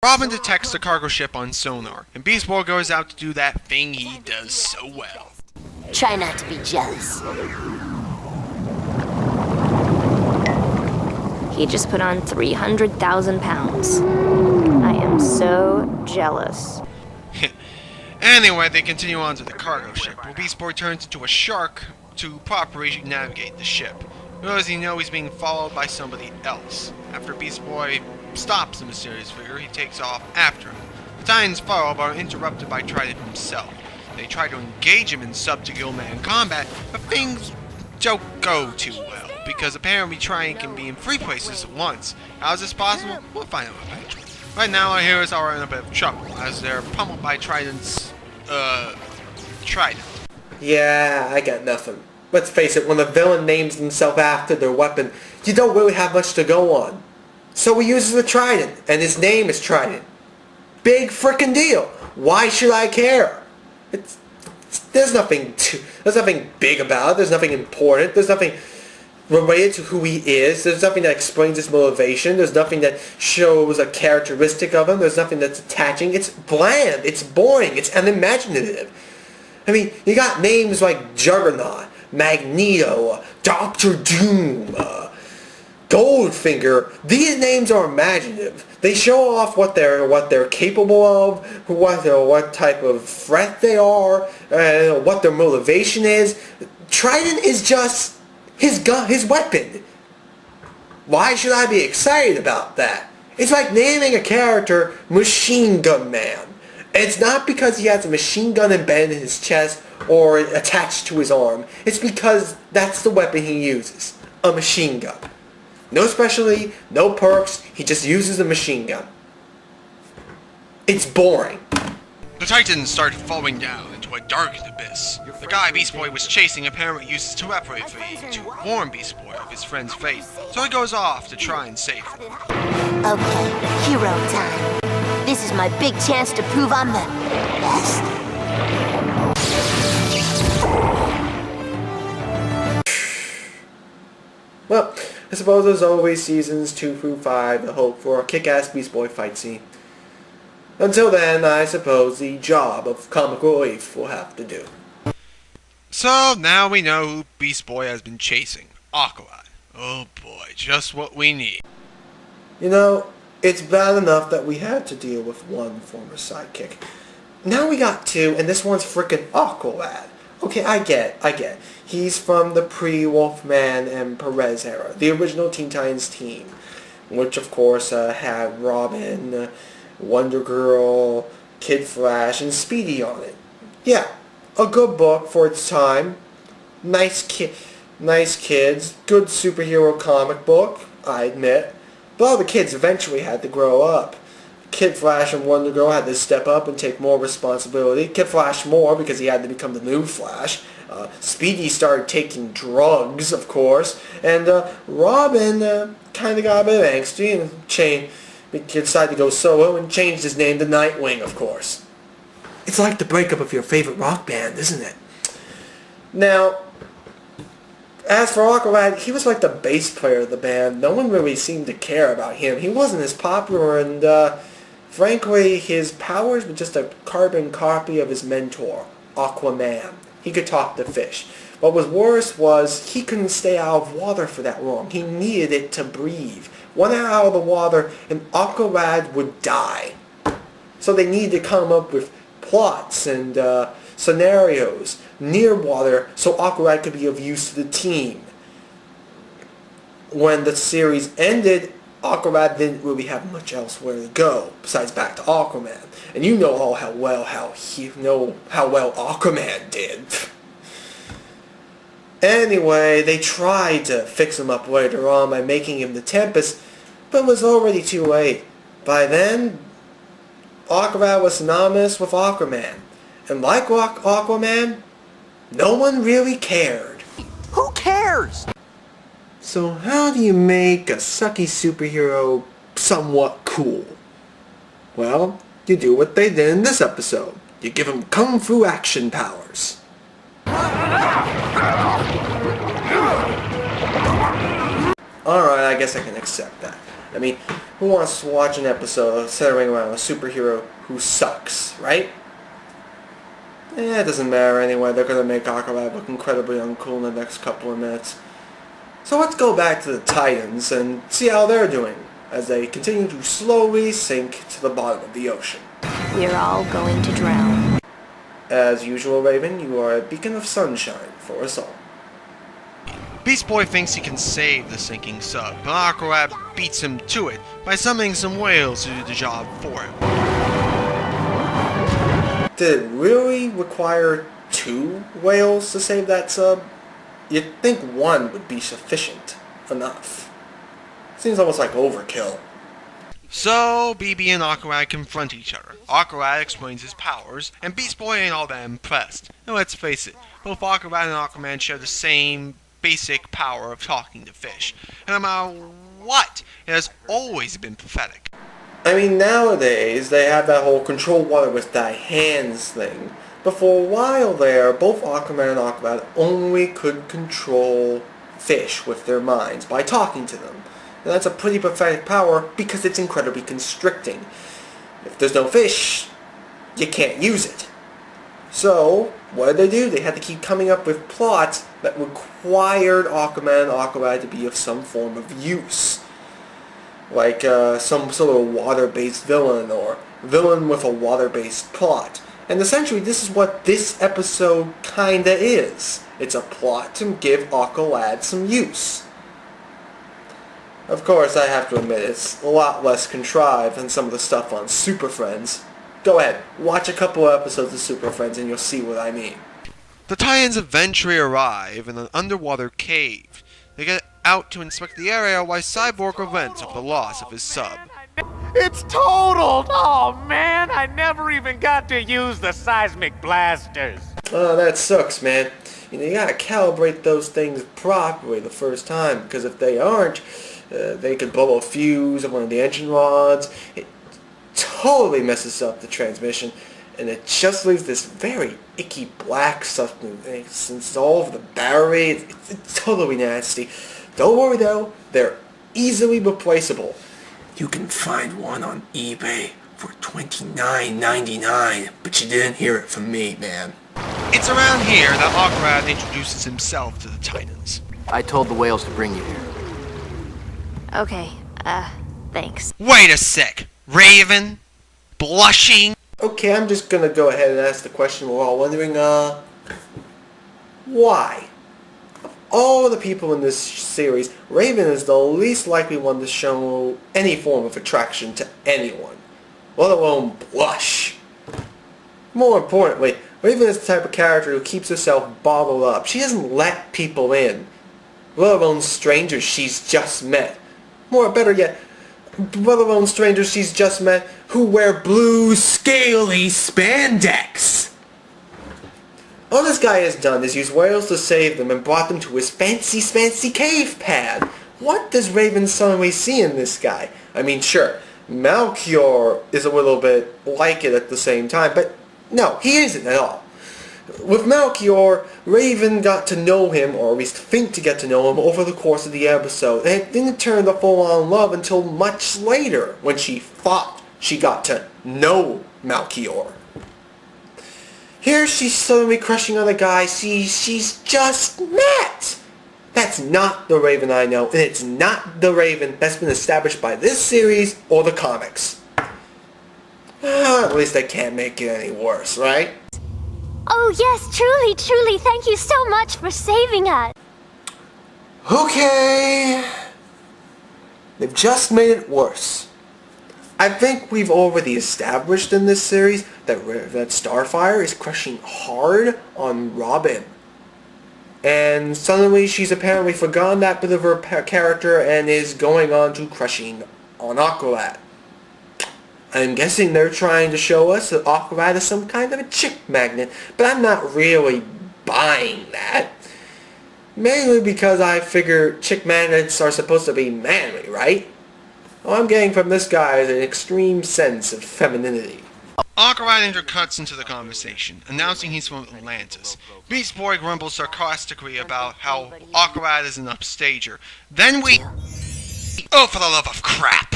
Robin detects the cargo ship on sonar, and Beast Boy goes out to do that thing he does so well. Try not to be jealous. He just put on 300,000 pounds. I am so jealous. Anyway, they continue on to the cargo ship, where Beast Boy turns into a shark to properly navigate the ship. Little does he know he's being followed by somebody else. After Beast Boy stops the mysterious figure, he takes off after him. The Titans follow, but are interrupted by Trident himself. They try to engage him in sub-to-gill-man combat, but things don't go too well, because apparently Trident can be in 3 places at once. How is this possible? We'll find out eventually. Right now, our heroes are in a bit of trouble, as they're pummeled by Trident's, Trident. Yeah, I got nothing. Let's face it, when a villain names himself after their weapon, you don't really have much to go on. So he uses the Trident, and his name is Trident. Big frickin' deal. Why should I care? There's nothing big about it. There's nothing important. There's nothing related to who he is. There's nothing that explains his motivation. There's nothing that shows a characteristic of him. There's nothing that's attaching. It's bland. It's boring. It's unimaginative. I mean, you got names like Juggernaut, Magneto, Doctor Doom, Goldfinger. These names are imaginative. They show off what they're capable of, what type of threat they are, what their motivation is. Trident is just his weapon. Why should I be excited about that? It's like naming a character Machine Gun Man. It's not because he has a machine gun embedded in his chest or attached to his arm. It's because that's the weapon he uses. A machine gun. No specialty, no perks, he just uses a machine gun. It's boring. The Titans start falling down into a dark abyss. The guy Beast Boy was chasing apparently uses telepathy to warn Beast Boy of his friend's fate, so he goes off to try and save him. Okay, hero time. This is my big chance to prove I'm the best. Well, I suppose there's always seasons 2 through 5 to hope for a kick-ass Beast Boy fight scene. Until then, I suppose the job of comic relief will have to do. So now we know who Beast Boy has been chasing. Aqualad. Oh boy, just what we need. You know, it's bad enough that we had to deal with one former sidekick. Now we got 2, and this one's frickin' Aqualad. Okay, I get it. He's from the pre-Wolfman and Perez era, the original Teen Titans team, which of course had Robin, Wonder Girl, Kid Flash, and Speedy on it. Yeah, a good book for its time. Nice kids, good superhero comic book, I admit. But all the kids eventually had to grow up. Kid Flash and Wonder Girl had to step up and take more responsibility. Kid Flash more because he had to become the new Flash. Speedy started taking drugs, of course. And Robin kind of got a bit angsty and decided to go solo and changed his name to Nightwing, of course. It's like the breakup of your favorite rock band, isn't it? Now, as for Aqualad, he was like the bass player of the band. No one really seemed to care about him. He wasn't as popular, and frankly, his powers were just a carbon copy of his mentor, Aquaman. He could talk to fish. What was worse was he couldn't stay out of water for that long. He needed it to breathe. 1 hour out of the water, and Aqualad would die. So they needed to come up with plots and scenarios near water so Aqualad could be of use to the team. When the series ended, Aqualad didn't really have much else where to go besides back to Aquaman. And you know how well Aquaman did. Anyway, they tried to fix him up later on by making him the Tempest, but it was already too late. By then, Aqualad was synonymous with Aquaman. And like Aquaman, no one really cared. Who cares? So how do you make a sucky superhero somewhat cool? Well, you do what they did in this episode. You give him kung fu action powers. Alright, I guess I can accept that. I mean, Who wants to watch an episode centering around a superhero who sucks, right? It doesn't matter anyway. They're gonna make Aqualad look incredibly uncool in the next couple of minutes. So let's go back to the Titans and see how they're doing as they continue to slowly sink to the bottom of the ocean. We're all going to drown. As usual, Raven, you are a beacon of sunshine for us all. Beast Boy thinks he can save the sinking sub, but Aqualad beats him to it by summoning some whales to do the job for him. Did it really require 2 whales to save that sub? You'd think 1 would be sufficient enough. Seems almost like overkill. So, BB and Aqualad confront each other. Aqualad explains his powers, and Beast Boy ain't all that impressed. And let's face it, both Aqualad and Aquaman share the same basic power of talking to fish. And no matter what, it has always been pathetic. I mean, nowadays, they have that whole control water with thy hands thing. But for a while there, both Aquaman and Aqualad only could control fish with their minds by talking to them. And that's a pretty pathetic power because it's incredibly constricting. If there's no fish, you can't use it. So, what did they do? They had to keep coming up with plots that required Aquaman and Aqualad to be of some form of use. Like some sort of water-based villain or villain with a water-based plot. And essentially this is what this episode kinda is. It's a plot to give Aqualad some use. Of course, I have to admit, it's a lot less contrived than some of the stuff on Super Friends. Go ahead, watch a couple of episodes of Super Friends and you'll see what I mean. The Titans eventually arrive in an underwater cave. They get out to inspect the area while Cyborg relents of the loss of his sub. It's totaled! Oh man, I never even got to use the seismic blasters. Oh, that sucks, man. You gotta calibrate those things properly the first time, because if they aren't, they could blow a fuse on one of the engine rods. It totally messes up the transmission, and it just leaves this very icky black substance all over the battery. It's totally nasty. Don't worry though, they're easily replaceable. You can find one on eBay for $29.99, but you didn't hear it from me, man. It's around here that Aqualad introduces himself to the Titans. I told the whales to bring you here. Okay, thanks. Wait a sec! Raven? Blushing? Okay, I'm just gonna go ahead and ask the question we're all wondering, why? Of all the people in this series, Raven is the least likely one to show any form of attraction to anyone, let alone blush. More importantly, Raven is the type of character who keeps herself bottled up. She doesn't let people in, let alone strangers she's just met. Better yet, let alone strangers she's just met who wear blue, scaly spandex. All this guy has done is use whales to save them and brought them to his fancy cave pad. What does Raven suddenly see in this guy? I mean, sure, Melchior is a little bit like it at the same time, but no, he isn't at all. With Melchior, Raven got to know him, or at least think to get to know him, over the course of the episode, and it didn't turn to full-on love until much later, when she thought she got to know Melchior. Here she's suddenly crushing on a guy she's just met! That's not the Raven I know, and it's not the Raven that's been established by this series or the comics. At least I can't make it any worse, right? Oh yes, truly, thank you so much for saving us. Okay. They've just made it worse. I think we've already established in this series that Starfire is crushing hard on Robin. And suddenly she's apparently forgotten that bit of her character and is going on to crushing on Aqualad. I'm guessing they're trying to show us that Aqualad is some kind of a chick magnet, but I'm not really buying that. Mainly because I figure chick magnets are supposed to be manly, right? All I'm getting from this guy is an extreme sense of femininity. Aqualad intercuts into the conversation, announcing he's from Atlantis. Beast Boy grumbles sarcastically about how Aqualad is an upstager. Then we... Oh, for the love of crap!